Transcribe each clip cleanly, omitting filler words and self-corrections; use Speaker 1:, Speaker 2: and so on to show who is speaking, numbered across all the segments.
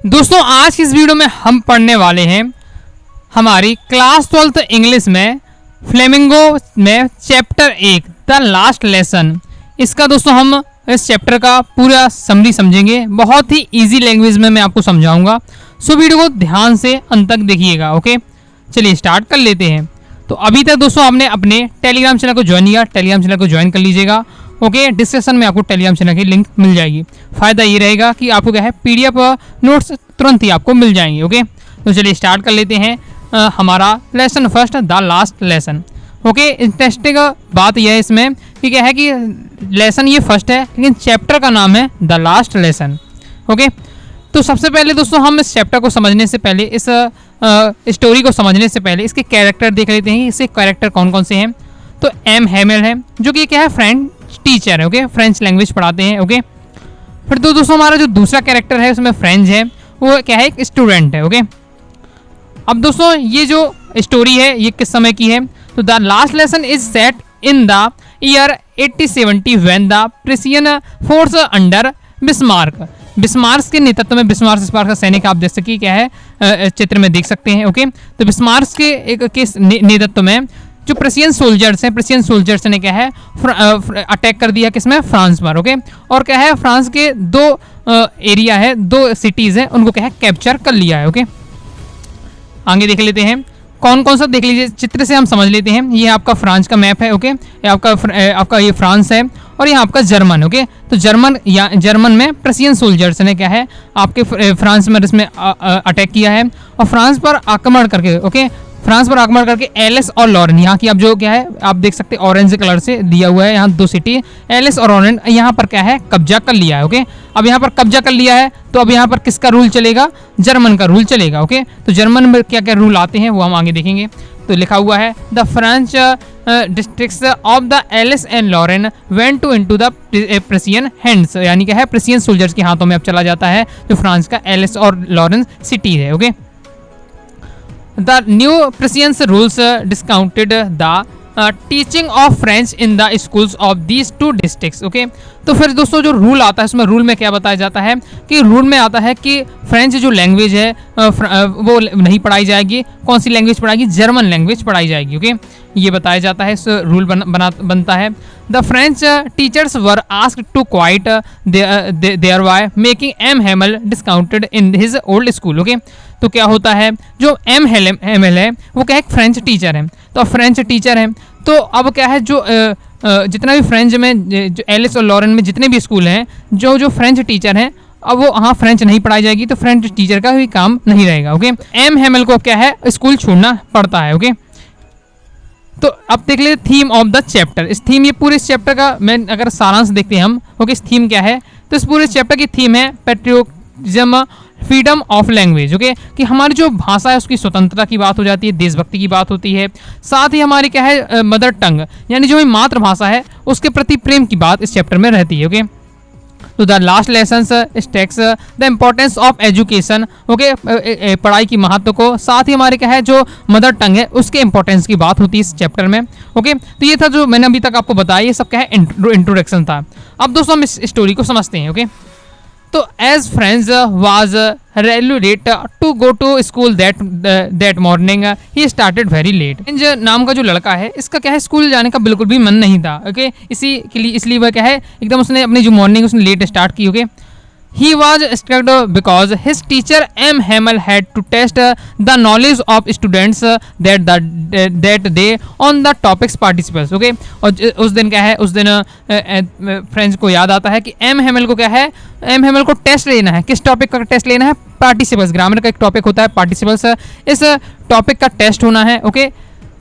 Speaker 1: दोस्तों आज की इस वीडियो में हम पढ़ने वाले हैं हमारी क्लास 12th इंग्लिश में फ्लेमिंगो में चैप्टर 1 द लास्ट लेसन। इसका दोस्तों हम इस चैप्टर का पूरा समरी समझेंगे। बहुत ही इजी लैंग्वेज में मैं आपको समझाऊंगा, सो वीडियो को ध्यान से अंत तक देखिएगा। ओके, चलिए स्टार्ट कर लेते हैं। तो अभी तक दोस्तों आपने अपने टेलीग्राम चैनल को ज्वाइन किया, टेलीग्राम चैनल को ज्वाइन कर लीजिएगा। ओके, डिस्क्रिप्शन में आपको टेलीग्राम चैनल की लिंक मिल जाएगी। फायदा ये रहेगा कि आपको क्या है पीडीएफ नोट्स तुरंत ही आपको मिल जाएंगे। ओके, तो चलिए स्टार्ट कर लेते हैं हमारा lesson first the last lesson. Okay, interesting बात यह है इसमें कि क्या है कि लेसन ये फर्स्ट है लेकिन चैप्टर का नाम है द लास्ट लेसन। ओके, तो सबसे पहले दोस्तों हम इस चैप्टर को समझने से पहले, इस स्टोरी को समझने से पहले इसके कैरेक्टर देख लेते हैं। इसके कैरेक्टर कौन कौन से हैं। तो एम हैमेल है जो कि क्या है फ्रेंच टीचर है। ओके, फ्रेंच लैंग्वेज पढ़ाते हैं। ओके, फिर तो दोस्तों हमारा जो दूसरा कैरेक्टर है उसमें फ्रेंच है, वो क्या है एक स्टूडेंट है। ओके, अब दोस्तों ये जो स्टोरी है ये किस समय की है। तो the last lesson is set in the year 8070 when the Prussian force under Bismarck. Bismarck के नेतृत्व में, बिस्मार्क इस बार का सैनिक आप देख सकते क्या है चित्र में देख सकते हैं। ओके, तो बिस्मार्क के नेतृत्व में जो प्रेसियन सोल्जर्स हैं, प्रेसियन सोल्जर्स ने क्या है अटैक कर दिया किसमें, फ्रांस पर। ओके, और क्या है फ्रांस के दो एरिया है, दो सिटीज़ हैं, उनको क्या है कैप्चर कर लिया है। ओके, आगे देख लेते हैं कौन कौन सा, देख लीजिए चित्र से हम समझ लेते हैं। ये आपका फ्रांस का मैप है। ओके, ये आपका ये फ्रांस है और यहाँ आपका जर्मन। ओके, तो जर्मन में प्रेसियन सोल्जर्स ने क्या है आपके फ्रांस में इसमें अटैक किया है और फ्रांस पर आक्रमण करके, ओके, फ्रांस पर आक्रमण करके एलिस और लॉरेन, यहाँ की आप जो क्या है आप देख सकते हैं ऑरेंज कलर से दिया हुआ है, यहाँ दो सिटी एलिस और लॉरेन, यहाँ पर क्या है कब्जा कर लिया है। ओके, अब यहाँ पर कब्जा कर लिया है तो अब यहाँ पर किसका रूल चलेगा, जर्मन का रूल चलेगा। ओके, तो जर्मन में क्या क्या रूल आते हैं वो हम आगे देखेंगे। तो लिखा हुआ है the French districts of the Alsace and Lorraine went to into the Prussian hands, यानी क्या है प्रेसियन सोल्जर्स के हाथों में अब चला जाता है जो फ्रांस का एलिस और लॉरेन सिटी है। Okay, The new Prussians rules discounted the teaching of French in the schools of these two districts. Okay, तो फिर दोस्तों जो रूल आता है उसमें रूल में क्या बताया जाता है कि रूल में आता है कि फ्रेंच जो लैंग्वेज है वो नहीं पढ़ाई जाएगी। कौन सी लैंग्वेज पढ़ाएगी, जर्मन लैंग्वेज पढ़ाई जाएगी। ओके, ये बताया जाता है, इस रूल बनता है। The French teachers were asked to quit their why making M Hamel discounted in his old school. Okay, तो क्या होता है जो एम हैमेल है वो क्या है फ्रेंच टीचर है, तो फ्रेंच टीचर है तो अब क्या है जो जितना भी फ्रेंच में जो एलिस और लॉरेन में जितने भी स्कूल हैं जो फ्रेंच टीचर हैं अब वो हाँ फ्रेंच नहीं पढ़ाई जाएगी तो फ्रेंच टीचर का भी काम नहीं रहेगा। ओके, एम हैमेल को क्या है स्कूल छोड़ना पड़ता है। ओके, तो अब देख लेते थीम ऑफ द चैप्टर। इस थीम, ये पूरे इस चैप्टर का मैं अगर सारांश देखते हैं हम, ओके, इस थीम क्या है, तो इस पूरे चैप्टर की थीम है patriotism, freedom of language. Okay, कि हमारी जो भाषा है उसकी स्वतंत्रता की बात हो जाती है, देशभक्ति की बात होती है, साथ ही हमारी क्या है मदर टंग यानी जो मातृभाषा है उसके प्रति प्रेम की बात इस चैप्टर में रहती है। ओके, तो the last lesson stakes the importance of education. Okay, पढ़ाई की महत्व को, साथ ही हमारे क्या है जो मदर टंग है उसके इंपॉर्टेंस की बात होती है इस चैप्टर में। ओके, तो ये था जो मैंने अभी तक आपको बताया, ये सब क्या है इंट्रोडक्शन था। अब दोस्तों हम इस स्टोरी को समझते हैं। ओके, तो एज फ्रेंड्स वाज रेलुलेट to go to school that morning he started very late. Franz नाम का जो लड़का है इसका क्या है स्कूल जाने का बिल्कुल भी मन नहीं था। ओके, इसलिए वह क्या है एकदम उसने अपनी जो मॉर्निंग उसने लेट स्टार्ट की। Okay, he was struck because his teacher M. Hamel had to test the knowledge of students that day on the topics participles. Okay, और उस दिन क्या है, उस दिन फ्रेंड्स को याद आता है कि एम हैमेल को क्या है, एम हैमेल को टेस्ट लेना है। किस टॉपिक का टेस्ट लेना है, पार्टिसिपल्स, ग्रामर का एक टॉपिक होता है पार्टिसिपल्स, इस टॉपिक का टेस्ट होना है। ओके,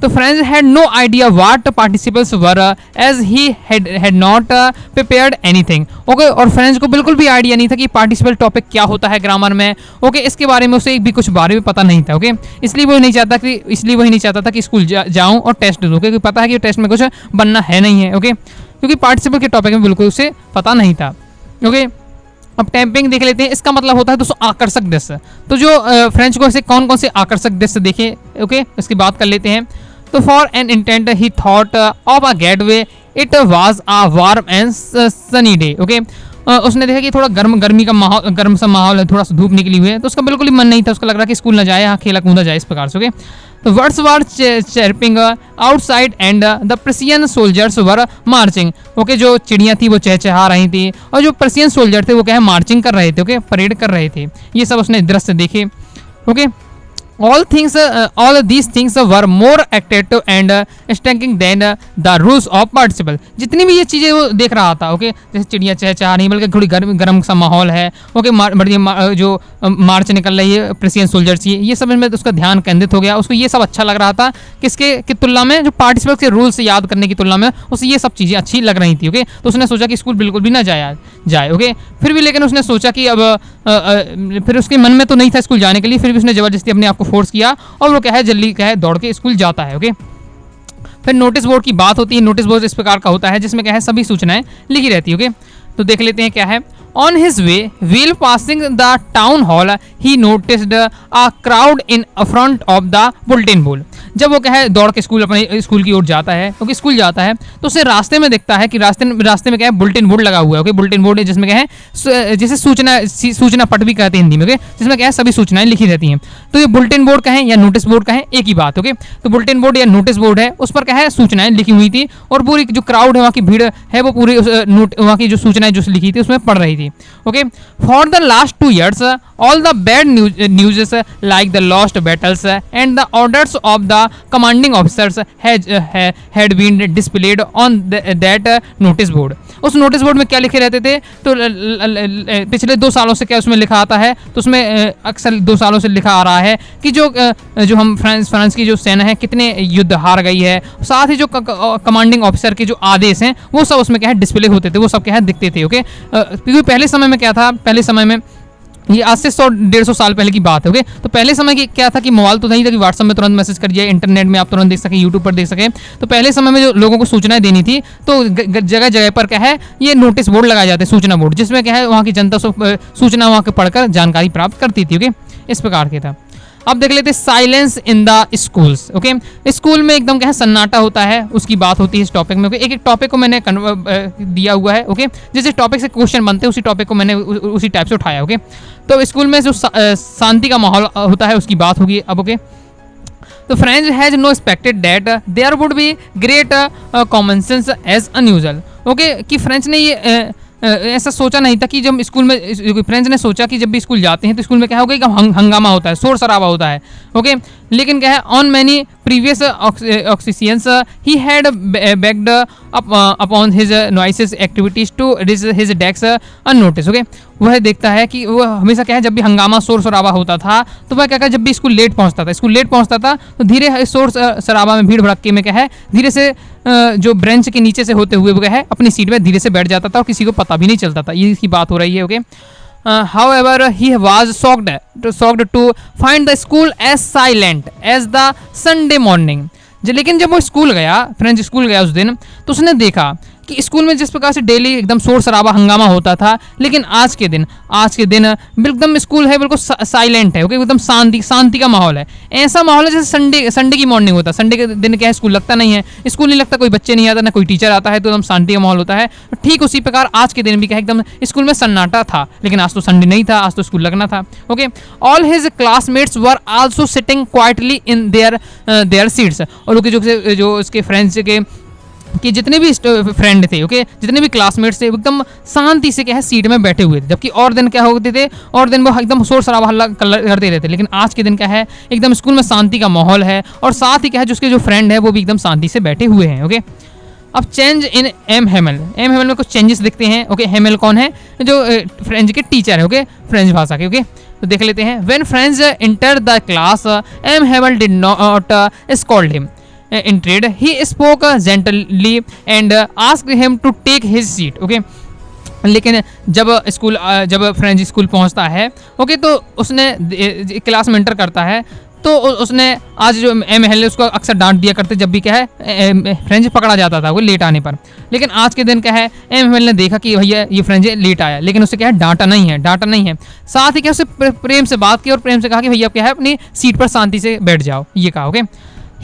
Speaker 1: तो friends had no idea what participles were as he had not prepared anything. Okay, और फ्रेंड्स को बिल्कुल भी आइडिया नहीं था कि पार्टिसिपल टॉपिक क्या होता है ग्रामर में। ओके, इसके बारे में उसे एक भी कुछ बारे में पता नहीं था। ओके, इसलिए वही नहीं चाहता था कि स्कूल जाऊँ और टेस्ट दूँ, क्योंकि पता है कि टेस्ट में कुछ बनना है नहीं है। ओके, क्योंकि पार्टिसिपल के टॉपिक में बिल्कुल उसे पता नहीं था। ओके, अब टैंपिंग देख लेते हैं। इसका मतलब होता है दोस्तों आकर्षक दृश्य। तो जो फ्रेंच को ऐसे कौन कौन से आकर्षक दृश्य देखे, ओके, इसकी बात कर लेते हैं। तो for an intent he thought of a gateway it was a warm and sunny day. Okay, उसने देखा कि थोड़ा गर्मी का माहौल, गर्म सा माहौल है, थोड़ा सा धूप निकली हुई है, तो उसका बिल्कुल ही मन नहीं था, उसका लग रहा कि स्कूल ना जाए, यहाँ खेला कूदा जाए इस प्रकार से। ओके, तो words were chirping outside and the Persian soldiers were marching. Okay, जो चिड़ियाँ थी वो चहचहा रही थी और जो पर्सियन सोल्जर थे वो क्या है मार्चिंग कर रहे थे। ओके, परेड कर रहे थे। ये सब उसने दृश्य देखे। Okay, all these things were more attractive and stinking than the rules of participle। जितनी भी ये चीज़ें वो देख रहा था, ओके, जैसे चिड़िया चहचहा नहीं, बल्कि थोड़ी गर्म सा माहौल है। ओके, जो मार्च निकल रही है प्रेसियन सोल्जर्स की, ये सब में तो उसका ध्यान केंद्रित हो गया। उसको ये सब अच्छा लग रहा था, किसके की तुलना में, जो पार्टिसिपेंट के रूल्स याद करने की तुलना में उसे ये सब चीज़ें अच्छी लग रही थी। ओके, तो उसने सोचा कि स्कूल बिल्कुल भी ना जाए। ओके, फिर भी लेकिन उसने सोचा कि अब फिर उसके मन में तो नहीं था स्कूल जाने के लिए, फिर भी उसने ज़बरदस्ती अपने आप को फोर्स किया और वो क्या है जल्दी क्या है दौड़ के स्कूल जाता है। ओके, फिर नोटिस बोर्ड की बात होती है। नोटिस बोर्ड इस प्रकार का होता है जिसमें क्या है सभी सूचनाएं लिखी रहती है। ओके, तो देख लेते हैं क्या है। On his way wheel passing the town hall he noticed a crowd in front of the bulletin board. जब वो क्या है दौड़ के अपने स्कूल की ओर जाता है, क्योंकि स्कूल जाता है, तो उसे रास्ते में दिखता है कि रास्ते में क्या है बुलेटिन बोर्ड लगा हुआ है। ओके, बुलेटिन बोर्ड है जिसमें क्या है जैसे सूचना पट भी कहते हैं हिंदी में। ओके, जिसमें क्या है सभी सूचनाएं लिखी रहती हैं। तो ये बुलेटिन बोर्ड कहें या नोटिस बोर्ड कहें, एक ही बात। ओके, तो बुलेटिन बोर्ड या नोटिस बोर्ड है, उस पर क्या है सूचनाएं लिखी हुई थी और पूरी जो क्राउड है, वहाँ की भीड़ है, वो पूरी वहाँ की जो सूचनाएं जो लिखी थी उसमें पढ़ रही थी। Okay, for the last 2 years all the bad news like the lost battles and the orders of the commanding officers had been displayed on that notice board। उस नोटिस बोर्ड में क्या लिखे रहते थे, तो पिछले 2 सालों से क्या उसमें लिखा आता है, तो उसमें अक्सर 2 सालों से लिखा आ रहा है कि जो हम फ्रांस की जो सेना है कितने युद्ध हार गई है, साथ ही जो कमांडिंग ऑफिसर के जो आदेश हैं वो सब उसमें क्या है डिस्प्ले होते थे, वो सब क्या है दिखते थे। ओके, क्योंकि पहले समय में क्या था, पहले समय में ये आज से 100-150 साल पहले की बात है। ओके, तो पहले समय की क्या था कि मोबाइल तो नहीं था कि व्हाट्सएप में तुरंत मैसेज कर दिया, इंटरनेट में आप तुरंत देख सकें, यूट्यूब पर देख सकें। तो पहले समय में जो लोगों को सूचनाएं देनी थी तो जगह जगह पर क्या है ये नोटिस बोर्ड लगाए जाते, सूचना बोर्ड, जिसमें क्या है वहाँ की जनता सूचना वहाँ के पढ़कर जानकारी प्राप्त करती थी। ओके, इस प्रकार के था। अब देख लेते silence in the schools. Okay, school में एकदम क्या है सन्नाटा होता है, उसकी बात होती है इस टॉपिक में। एक एक टॉपिक को मैंने दिया हुआ है। ओके, जिस टॉपिक से क्वेश्चन बनते हैं उसी टॉपिक को मैंने उसी टाइप से उठाया। ओके, तो स्कूल में जो शांति का माहौल होता है उसकी बात होगी अब। ओके, तो French has no expected that there would be great common sense as unusual. Okay, कि फ्रेंच ने ये ऐसा सोचा नहीं था कि जब स्कूल में, फ्रेंच ने सोचा कि जब भी स्कूल जाते हैं तो स्कूल में क्या होगा कि हंगामा होता है, शोर शराबा होता है। ओके, लेकिन क्या है on many previous occasions he had backed upon his noises activities to reach his desk unnoticed. Okay, वह देखता है कि वो हमेशा क्या है जब भी हंगामा शोर शराबा होता था तो वह क्या जब भी स्कूल लेट पहुंचता था तो धीरे शोर शराबा में भीड़ भड़क्के में क्या है धीरे से जो ब्रेंच के नीचे से होते हुए वो क्या है अपनी सीट में धीरे से बैठ जाता था और किसी को पता भी नहीं चलता था। ये इसकी बात हो रही है। Okay, however he was shocked to find the school as silent as the Sunday morning। लेकिन जब वो स्कूल गया, फ्रेंच स्कूल गया उस दिन, तो उसने देखा कि स्कूल में जिस प्रकार से डेली एकदम शोर शराबा हंगामा होता था, लेकिन आज के दिन एकदम स्कूल है बिल्कुल साइलेंट है। ओके, एकदम शांति का माहौल है। ऐसा माहौल है जैसे संडे की मॉर्निंग होता है। संडे के दिन क्या है स्कूल लगता नहीं है, स्कूल नहीं लगता, कोई बच्चे नहीं आता, ना कोई टीचर आता है, तो एकदम शांति का माहौल होता है। ठीक उसी प्रकार आज के दिन भी क्या है एकदम स्कूल में सन्नाटा था, लेकिन आज तो संडे नहीं था, आज तो स्कूल लगना था। Okay, all his classmates were also sitting quietly in their seats. और जो उसके फ्रेंड्स के जितने भी फ्रेंड थे, ओके, जितने भी क्लासमेट्स थे एकदम शांति से क्या है सीट में बैठे हुए थे। जबकि और दिन क्या होते थे, और दिन वो एकदम शोर शराबा हल्ला करते रहते, लेकिन आज के दिन क्या है एकदम स्कूल में शांति का माहौल है और साथ ही क्या है उसके जो फ्रेंड है वो भी एकदम शांति से बैठे हुए हैं। ओके, अब चेंज इन एम हेमल में कुछ चेंजेस दिखते हैं। ओके, हेमल कौन है, जो फ्रेंच के टीचर है। ओके, फ्रेंच भाषा के। ओके, तो देख लेते हैं। When French enter the class M Hamel did not scold him in trade, he spoke gently and asked him to take his seat। okay, लेकिन जब फ्रेंच स्कूल पहुंचता है, ओके, तो उसने क्लास में एंटर करता है, तो उसने आज जो एम हेल उसको अक्सर डांट दिया करते जब भी क्या है फ्रेंच पकड़ा जाता था वो लेट आने पर। लेकिन आज के दिन क्या है एम हेल ने देखा कि भैया ये फ्रेंच लेट आया, लेकिन उसे क्या है डांटा नहीं है। साथ ही क्या उसे प्रेम से बात की और प्रेम से कहा कि भैया क्या है अपनी सीट पर शांति से बैठ जाओ, ये कहा। Okay,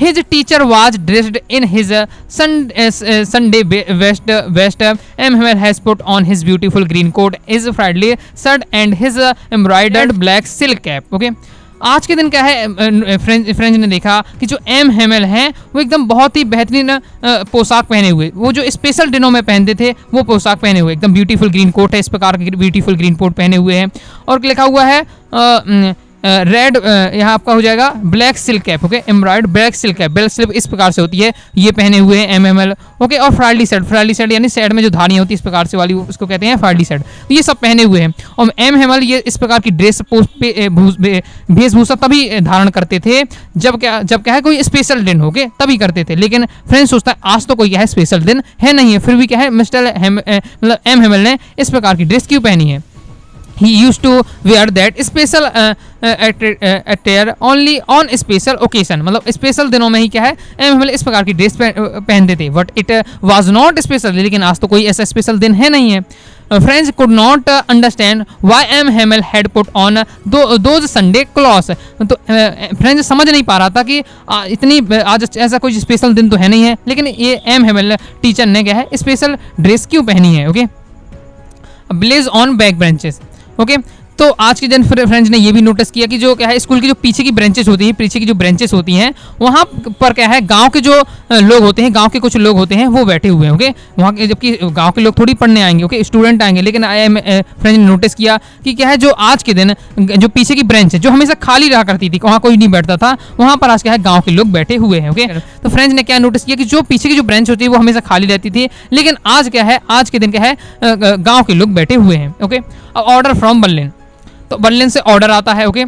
Speaker 1: His teacher was dressed in his Sunday best. Hamel has put on his beautiful green coat, his friendly shirt and his embroidered black silk cap. Okay. आज के दिन क्या है, फ्रेंच ने देखा कि जो एम हेमल हैं वो एकदम बहुत ही बेहतरीन पोशाक पहने हुए, वो जो स्पेशल दिनों में पहनते थे वो पोशाक पहने हुए, एकदम ब्यूटीफुल ग्रीन कोट है, इस प्रकार के ब्यूटीफुल ग्रीन कोट पहने हुए हैं और लिखा हुआ है रेड, यहाँ आपका हो जाएगा black silk cap. Okay, embroidered black silk cap, black silk इस प्रकार से होती है, ये पहने हुए हैं एमएमएल। ओके, और फ्राइडली सेट यानी सेट में जो धारियाँ होती है इस प्रकार से वाली, उसको कहते हैं फ्राइडली सेट। तो ये सब पहने हुए हैं और एमएमएल ये इस प्रकार की ड्रेस वेशभूषा तभी धारण करते थे जब क्या है कोई स्पेशल दिन हो, तभी करते थे। लेकिन फ्रेंड्स सोचता है आज तो कोई क्या है स्पेशल दिन है नहीं है, फिर भी क्या है मिस्टर मतलब एम हेमल ने इस प्रकार की ड्रेस क्यों पहनी है। He used to wear that special attire only on special occasion, मतलब स्पेशल दिनों में ही क्या है एम हेमल इस प्रकार की ड्रेस पहनते थे। But it was not special, लेकिन आज तो कोई ऐसा स्पेशल दिन है नहीं है। Friends could not understand why M Hamel had put on those Sunday clothes. तो फ्रेंड्स समझ नहीं पा रहा था कि इतनी आज ऐसा कोई स्पेशल दिन तो है नहीं है, लेकिन ये एम हेमल टीचर ने क्या है स्पेशल ड्रेस क्यों पहनी है। Okay, blaze on back branches. Okay, तो आज के दिन फ्रेंड्स ने ये भी नोटिस किया कि जो क्या है स्कूल की जो पीछे की ब्रांचेस होती हैं, पीछे की जो ब्रांचेस होती हैं वहाँ पर क्या है गांव के जो लोग होते हैं, गांव के कुछ लोग होते हैं वो बैठे हुए हैं। ओके, वहाँ के जबकि गांव के लोग थोड़ी पढ़ने आएंगे, ओके स्टूडेंट आएंगे, लेकिन फ्रेंड्स ने नोटिस किया कि क्या है जो आज के दिन जो पीछे की ब्रांच है जो हमेशा खाली रहा करती थी, वहाँ कोई नहीं बैठता था, वहाँ पर आज क्या है गाँव के लोग बैठे हुए हैं। ओके, तो फ्रेंड्स ने क्या नोटिस किया कि जो पीछे की जो ब्रांच होती है वो हमेशा खाली रहती थी, लेकिन आज क्या है आज के दिन क्या है गाँव के लोग बैठे हुए हैं। ओके, ऑर्डर फ्रॉम बर्लिन, तो बर्लिन से ऑर्डर आता है। Okay,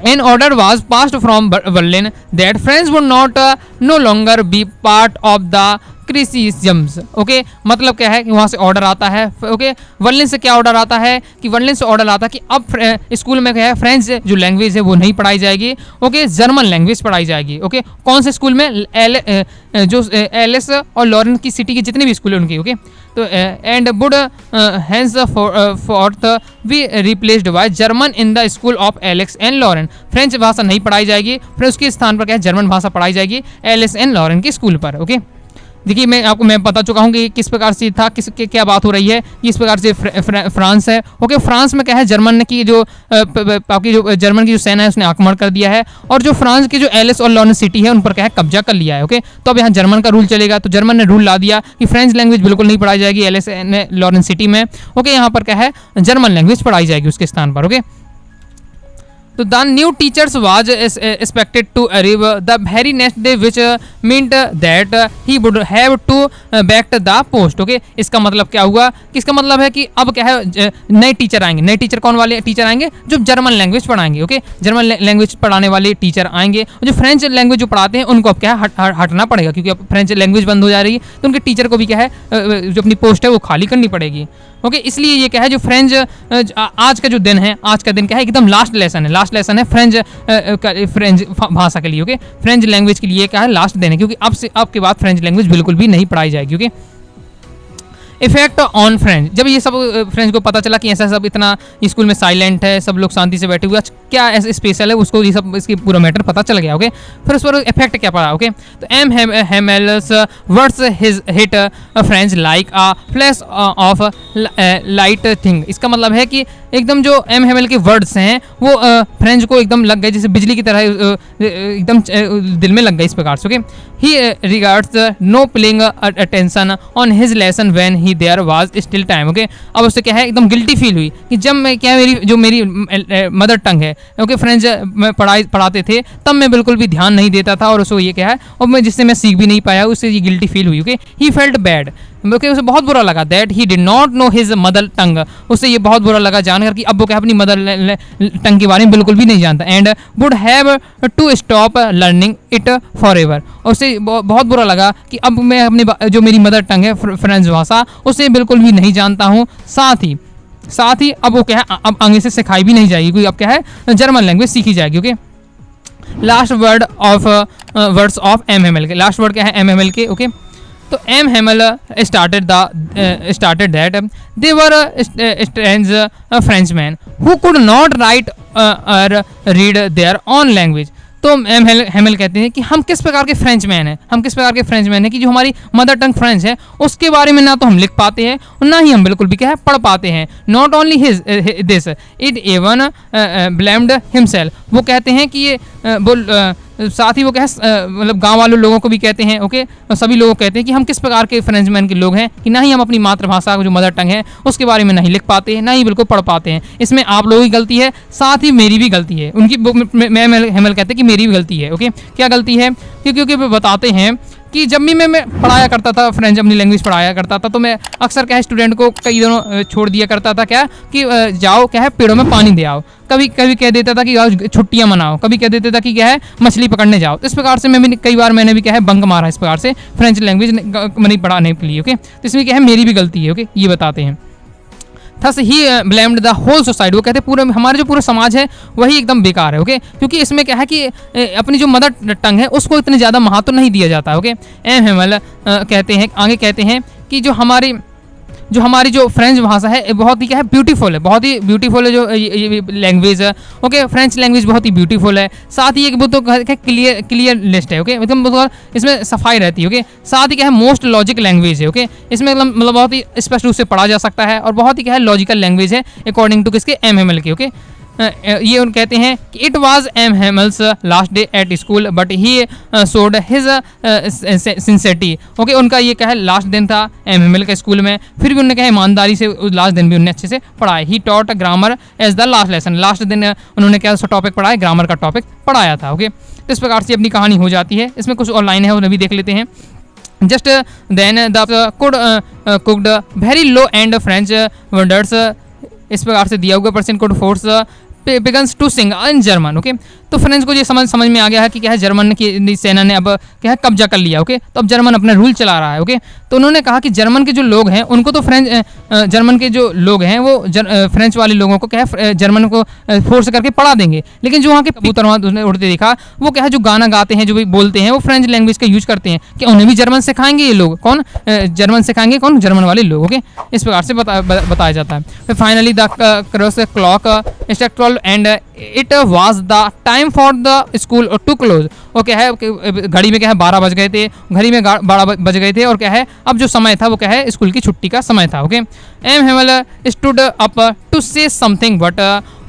Speaker 1: an order was passed from Berlin that France would not no longer be part of the criticisms. Okay, मतलब क्या है कि वहाँ से ऑर्डर आता है। ओके, बर्लिन से क्या ऑर्डर आता है कि बर्लिन से ऑर्डर आता है कि अब स्कूल में क्या है फ्रेंच जो लैंग्वेज है वो नहीं पढ़ाई जाएगी। ओके, जर्मन लैंग्वेज पढ़ाई जाएगी। ओके, कौन से स्कूल में जो एलिस और लॉरेंस की सिटी के जितने भी स्कूल हैं उनकी। ओके, तो and would Hans forth be replaced by German in the school of Alex and Lauren. French भाषा नहीं पढ़ाई जाएगी, फिर उसके स्थान पर क्या है जर्मन भाषा पढ़ाई जाएगी एलिस एंड लॉरेन के स्कूल पर। ओके, देखिए मैं बता चुका हूँ कि किस प्रकार से था, क्या बात हो रही है। इस प्रकार से फ्रांस है। ओके, फ्रांस में क्या है जर्मन की जो आपकी जो जर्मन की जो सेना है उसने आक्रमण कर दिया है और जो फ्रांस की जो एलिस और लॉरेंस सिटी है उन पर क्या है कब्जा कर लिया है। ओके, तो अब यहाँ जर्मन का रूल चलेगा, तो जर्मन ने रूल ला दिया कि फ्रेंच लैंग्वेज बिल्कुल नहीं पढ़ाई जाएगी एलिस लॉरेंस सिटी में। ओके, यहाँ पर क्या है जर्मन लैंग्वेज पढ़ाई जाएगी उसके स्थान पर। ओके, तो the new teachers was expected to arrive the very next day, which meant that he would have to back the post. Okay, इसका मतलब क्या हुआ कि इसका मतलब है कि अब क्या है नए टीचर आएंगे। नए टीचर कौन वाले टीचर आएंगे जो जर्मन लैंग्वेज पढ़ाएंगे। ओके, जर्मन लैंग्वेज पढ़ाने वाले टीचर आएंगे और जो फ्रेंच लैंग्वेज जो पढ़ाते हैं उनको अब क्या है हटना पड़ेगा, क्योंकि अब फ्रेंच लैंग्वेज बंद हो जा रही है, तो उनके टीचर को भी क्या है जो अपनी पोस्ट है वो खाली करनी पड़ेगी। ओके, इसलिए ये क्या है जो फ्रेंच आज का जो दिन है, आज का दिन क्या है एकदम लास्ट लेसन है फ्रेंच भाषा के लिए। ओके, फ्रेंच लैंग्वेज के लिए क्या है लास्ट दिन है, क्योंकि अब के बाद फ्रेंच लैंग्वेज बिल्कुल भी नहीं पढ़ाई जाएगी। ओके, इफेक्ट ऑन फ्रेंच, जब ये सब फ्रेंच को पता चला कि ऐसा सब इतना स्कूल में साइलेंट है, सब लोग शांति से बैठे हुए, क्या ऐसा स्पेशल है, उसको ये सब इसकी पूरा मैटर पता चल गया। ओके, फिर उस पर इफेक्ट क्या पड़ा। ओके, तो M Hamel's words hit French like a flash of light thing. इसका मतलब है कि एकदम जो एम हेमल के वर्ड्स हैं वो फ्रेंच को एकदम लग गए, जैसे बिजली की तरह एकदम दिल में लग गए इस प्रकार से। Okay, he regards no playing attention on his lesson when he there was still time. Okay, अब उससे क्या है एकदम गिल्टी फील हुई कि जब मैं क्या मेरी मदर टंग है। ओके, फ्रेंच में पढ़ाते थे तब मैं बिल्कुल भी ध्यान नहीं देता था और उसको ये क्या है और मैं जिससे मैं सीख भी नहीं पाया, उससे ये गिल्टी फील हुई। Okay, he felt bad. Okay, उसे बहुत बुरा लगा that he did not know his mother tongue. उससे ये बहुत बुरा लगा जानकर कि अब वो क्या अपनी मदर टंग के बारे में बिल्कुल भी नहीं जानता। And would have to stop learning it for ever. उससे बहुत बुरा लगा कि अब मैं अपनी जो मेरी मदर टंग है फ्रेंच भाषा उसे बिल्कुल भी नहीं जानता हूँ। साथ ही अब वो क्या है अब आगे से सिखाई भी नहीं जाएगी, क्योंकि अब क्या है जर्मन लैंग्वेज सीखी जाएगी। Okay, last words of M Hamel के, लास्ट वर्ड क्या है एम हेमल के। ओके, तो M Hemal started that they were strange Frenchmen who could not write or read their own language। तो एम हेमल कहते हैं कि हम किस प्रकार के फ्रेंचमैन हैं, हम किस प्रकार के फ्रेंचमैन हैं कि जो हमारी मदर टंग फ्रेंच है उसके बारे में ना तो हम लिख पाते हैं और ना ही हम बिल्कुल भी क्या है पढ़ पाते हैं। Not only his this it even blamed himself, वो कहते हैं कि ये साथ ही वो क्या है मतलब गांव वाले लोगों को भी कहते हैं, ओके, सभी लोग कहते हैं कि हम किस प्रकार के फ्रेंचमैन के लोग हैं कि ना ही हम अपनी मातृभाषा जो मदर टंग है उसके बारे में नहीं लिख पाते हैं, ना ही बिल्कुल पढ़ पाते हैं। इसमें आप लोगों की गलती है, साथ ही मेरी भी गलती है। उनकी मैं हेमल कहते हैं कि मेरी भी गलती है, ओके। क्या गलती है? क्योंकि वो बताते हैं कि जब भी मैं पढ़ाया करता था, फ्रेंच अपनी लैंग्वेज पढ़ाया करता था, तो मैं अक्सर क्या है स्टूडेंट को कई दिनों छोड़ दिया करता था क्या कि जाओ क्या है पेड़ों में पानी दे आओ, कभी कभी कह देता था कि आओ छुट्टियां मनाओ, कभी कह देता था कि क्या है मछली पकड़ने जाओ। तो इस प्रकार से मैं भी कई बार मैंने भी क्या है बंक मारा इस प्रकार से फ्रेंच लैंग्वेज नहीं पढ़ाने के लिए, ओके। तो इसमें क्या है मेरी भी गलती है, ओके, ये बताते हैं। Thus he blamed the whole society, वो कहते हैं पूरे हमारे जो पूरा समाज है वही एकदम बेकार है, ओके। क्योंकि इसमें क्या है कि अपनी जो मदर टंग है उसको इतने ज़्यादा महत्व नहीं दिया जाता, ओके। एम हेमल कहते हैं आगे कहते हैं कि जो हमारी जो फ्रेंच भाषा है बहुत ही क्या है ब्यूटीफुल है, बहुत ही ब्यूटीफुल है जो लैंग्वेज है, ओके। फ्रेंच लैंग्वेज बहुत ही ब्यूटीफुल है, साथ ही एक वो तो क्लियर लिस्ट है, ओके, मतलब इसमें सफाई रहती है, ओके। साथ ही क्या है मोस्ट लॉजिक लैंग्वेज है, ओके। इसमें मतलब बहुत ही स्पष्ट रूप से पढ़ा जा सकता है और बहुत ही क्या है लॉजिकल लैंग्वेज है अकॉर्डिंग टू किसके एम हेमल के, ओके। ये उन कहते हैं कि it was M Hamel's last day at school but he showed his sincerity, okay. उनका ये क्या है लास्ट दिन था एम हेमल के स्कूल में, फिर भी उन्होंने क्या है ईमानदारी से लास्ट दिन भी उन्होंने अच्छे से पढ़ाया। He taught grammar as the last lesson, last दिन उन्होंने क्या टॉपिक पढ़ाया, ग्रामर का टॉपिक पढ़ाया था, ओके। तो इस प्रकार से अपनी कहानी हो जाती है। इसमें कुछ और लाइन है उन्हें भी देख लेते हैं। Just then the cooed very low and French words, इस प्रकार से दिया हुआ person code force begins to sing in German, okay. तो फ्रेंच को ये समझ में आ गया है कि क्या है जर्मन की सेना ने अब क्या है कब्जा कर लिया, ओके। तो अब जर्मन अपना रूल चला रहा है, ओके। तो उन्होंने कहा कि जर्मन के जो लोग हैं उनको तो जर्मन के जो लोग हैं वो फ्रेंच वाले लोगों को क्या है जर्मन को फोर्स करके पढ़ा देंगे, लेकिन जो वहाँ के कबूतर वहाँ उसने उड़ते देखा वो क्या है जो गाना गाते हैं जो भी बोलते हैं वो फ्रेंच लैंग्वेज का यूज करते हैं, कि उन्हें भी जर्मन सिखाएंगे ये लोग, कौन जर्मन सिखाएंगे, कौन जर्मन वाले लोग, ओके। इस प्रकार से बताया जाता है। फिर finally the cross clock struck 12 and it was the time for the school to close, वो क्या है घड़ी में क्या है 12 बज गए थे, घड़ी में 12 बज गए थे और क्या है अब जो समय था वो क्या है स्कूल की छुट्टी का समय था, okay. M Hamel stood up to say something but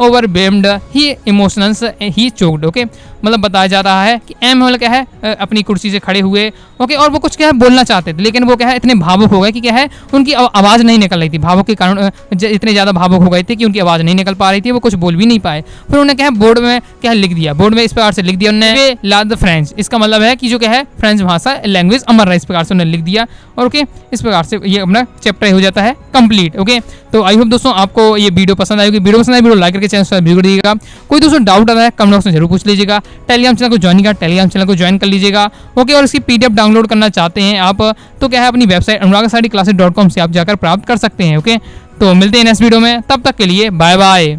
Speaker 1: overwhelmed his emotions he choked, okay. मतलब बताया जा रहा है कि एम हेमल क्या है अपनी कुर्सी से खड़े हुए, ओके, और वो कुछ क्या है बोलना चाहते थे लेकिन वो क्या है इतने भावुक हो गए कि क्या है उनकी आवाज़ नहीं निकल रही थी, भावुक के कारण इतने ज़्यादा भावुक हो गए थे कि उनकी आवाज़ नहीं निकल पा रही थी, वो कुछ बोल भी नहीं पाए। फिर उन्होंने क्या है बोर्ड में क्या है लिख दिया, बोर्ड में इस प्रकार से लिख दिया उन्होंने ला द फ्रेंच, इसका मतलब है कि जो क्या है फ्रेंच भाषा लैंग्वेज अमर है, इस प्रकार से उन्होंने लिख दिया और ओके इस प्रकार से ये अपना चैप्टर हो जाता है कंप्लीट, ओके। तो आई होप दोस्तों आपको ये वीडियो पसंद आएगी, वीडियो पसंद आए वीडियो लाइक करके चैनल सब्सक्राइब कर दीजिएगा। कोई दोस्तों डाउट आता है कमेंट बॉक्स में जरूर पूछ लीजिएगा। टेलीग्राम चैनल को ज्वाइन किया, टेलीग्राम चैनल को ज्वाइन कर लीजिएगा, ओके। और इसकी पीडीएफ डाउनलोड करना चाहते हैं आप तो क्या है अपनी वेबसाइट अनुरागसाडीclasses.com से आप जाकर प्राप्त कर सकते हैं, ओके। तो मिलते हैं नेक्स्ट वीडियो में, तब तक के लिए बाय बाय।